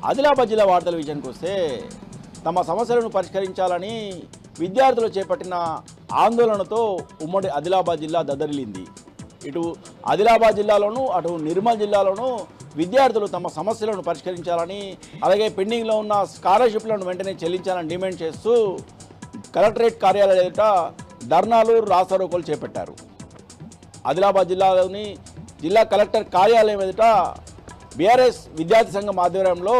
ఆదిలాబాద్ జిల్లా వార్తల విషయానికి వస్తే తమ సమస్యలను పరిష్కరించాలని విద్యార్థులు చేపట్టిన ఆందోళనతో ఉమ్మడి ఆదిలాబాద్ జిల్లా దద్దరిల్లింది. ఇటు ఆదిలాబాద్ జిల్లాలోనూ అటు నిర్మల్ జిల్లాలోనూ విద్యార్థులు తమ సమస్యలను పరిష్కరించాలని, అలాగే పెండింగ్లో ఉన్న స్కాలర్షిప్లను వెంటనే చెల్లించాలని డిమాండ్ చేస్తూ కలెక్టరేట్ కార్యాలయం ఎదుట ధర్నాలు, రాస్తారోకోలు చేపట్టారు. ఆదిలాబాద్ జిల్లాలోని జిల్లా కలెక్టర్ కార్యాలయం ఎదుట బీఆర్ఎస్ విద్యార్థి సంఘం ఆధ్వర్యంలో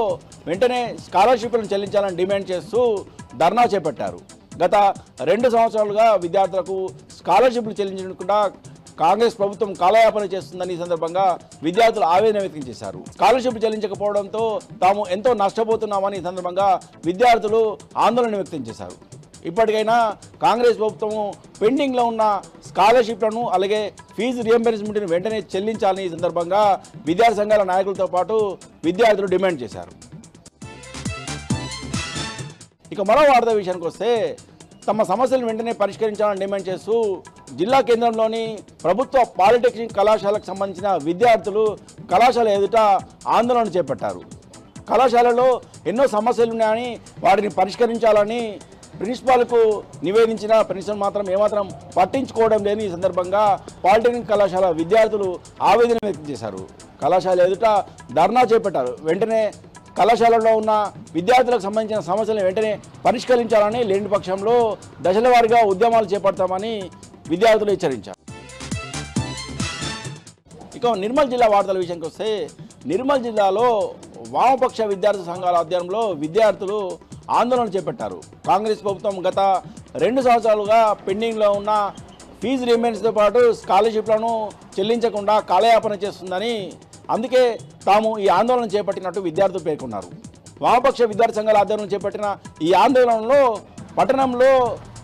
వెంటనే స్కాలర్షిప్లను చెల్లించాలని డిమాండ్ చేస్తూ ధర్నా చేపట్టారు. గత 2 సంవత్సరాలుగా విద్యార్థులకు స్కాలర్షిప్లు చెల్లించకుండా కాంగ్రెస్ ప్రభుత్వం కాలయాపన చేస్తుందని ఈ సందర్భంగా విద్యార్థులు ఆవేదన వ్యక్తం చేశారు. స్కాలర్షిప్ చెల్లించకపోవడంతో తాము ఎంతో నష్టపోతున్నామని ఈ సందర్భంగా విద్యార్థులు ఆందోళన వ్యక్తం చేశారు. ఇప్పటికైనా కాంగ్రెస్ ప్రభుత్వము పెండింగ్లో ఉన్న స్కాలర్షిప్లను అలాగే ఫీజు రియంబర్స్మెంట్ని వెంటనే చెల్లించాలని ఈ సందర్భంగా విద్యార్థి సంఘాల నాయకులతో పాటు విద్యార్థులు డిమాండ్ చేశారు. ఇక మరో వార్త విషయానికి వస్తే తమ సమస్యలను వెంటనే పరిష్కరించాలని డిమాండ్ చేస్తూ జిల్లా కేంద్రంలోని ప్రభుత్వ పాలిటెక్నిక్ కళాశాలకు సంబంధించిన విద్యార్థులు కళాశాల ఎదుట ఆందోళన చేపట్టారు. కళాశాలలో ఎన్నో సమస్యలు ఉన్నాయని వాటిని పరిష్కరించాలని ప్రిన్సిపాల్కు నివేదించిన ప్రిన్సిపల్ మాత్రం ఏమాత్రం పట్టించుకోవడం లేని ఈ సందర్భంగా పాలిటెక్నిక్ కళాశాల విద్యార్థులు ఆవేదన వ్యక్తం చేశారు. కళాశాల ఎదుట ధర్నా చేపట్టారు. వెంటనే కళాశాలలో ఉన్న విద్యార్థులకు సంబంధించిన సమస్యలను వెంటనే పరిష్కరించాలని, లేని పక్షంలో దశల వారీగా ఉద్యమాలు చేపడతామని విద్యార్థులు హెచ్చరించారు. ఇక నిర్మల్ జిల్లా వార్తల విషయానికి వస్తే నిర్మల్ జిల్లాలో వామపక్ష విద్యార్థి సంఘాల ఆధ్వర్యంలో విద్యార్థులు ఆందోళన చేపట్టారు. కాంగ్రెస్ ప్రభుత్వం గత 2 సంవత్సరాలుగా పెండింగ్లో ఉన్న ఫీజు రియంబర్స్మెంట్తో పాటు స్కాలర్షిప్లను చెల్లించకుండా కాలయాపన చేస్తుందని, అందుకే తాము ఈ ఆందోళన చేపట్టినట్టు విద్యార్థులు పేర్కొన్నారు. వామపక్ష విద్యార్థి సంఘాల ఆధ్వర్యంలో చేపట్టిన ఈ ఆందోళనలో పట్టణంలో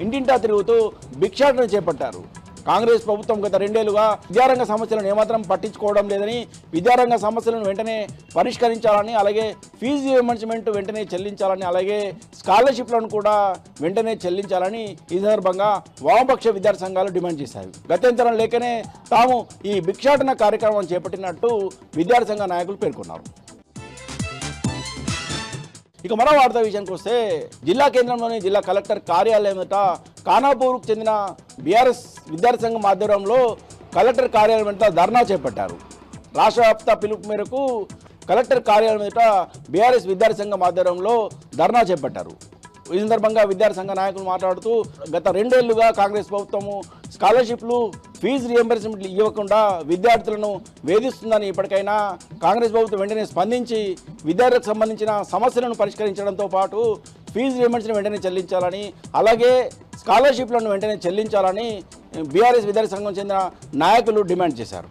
ఇంటింటా తిరుగుతూ భిక్షాటన చేపట్టారు. కాంగ్రెస్ ప్రభుత్వం గత 2 ఏళ్లుగా విద్యారంగ సమస్యలను ఏమాత్రం పట్టించుకోవడం లేదని, విద్యారంగ సమస్యలను వెంటనే పరిష్కరించాలని, అలాగే ఫీజు రియంబర్స్మెంట్ వెంటనే చెల్లించాలని, అలాగే స్కాలర్షిప్లను కూడా వెంటనే చెల్లించాలని ఈ సందర్భంగా వామపక్ష విద్యార్థి సంఘాలు డిమాండ్ చేశాయి. గత్యంతరం లేకనే తాము ఈ భిక్షాటన కార్యక్రమం చేపట్టినట్టు విద్యార్థి సంఘ నాయకులు పేర్కొన్నారు. ఇక మరో వార్త విషయానికి వస్తే జిల్లా కేంద్రంలోని జిల్లా కలెక్టర్ కార్యాలయం ఎదుట ఖానాపూర్కు చెందిన బీఆర్ఎస్ విద్యార్థి సంఘం ఆధ్వర్యంలో కలెక్టర్ కార్యాలయం ఎదుట ధర్నా చేపట్టారు. రాష్ట్ర వ్యాప్త పిలుపు మేరకు కలెక్టర్ కార్యాలయం ఎదుట బీఆర్ఎస్ విద్యార్థి సంఘం ఆధ్వర్యంలో ధర్నా చేపట్టారు. ఈ సందర్భంగా విద్యార్థి సంఘ నాయకులు మాట్లాడుతూ గత 2 ఏళ్లుగా కాంగ్రెస్ ప్రభుత్వము స్కాలర్షిప్లు, ఫీజు రియంబర్స్మెంట్లు ఇవ్వకుండా విద్యార్థులను వేధిస్తుందని, ఇప్పటికైనా కాంగ్రెస్ ప్రభుత్వం వెంటనే స్పందించి విద్యార్థులకు సంబంధించిన సమస్యలను పరిష్కరించడంతో పాటు ఫీజు రియంబర్స్మెంట్ వెంటనే చెల్లించాలని, అలాగే స్కాలర్షిప్లను వెంటనే చెల్లించాలని బీఆర్ఎస్ విద్యార్థి సంఘం చెందిన నాయకులు డిమాండ్ చేశారు.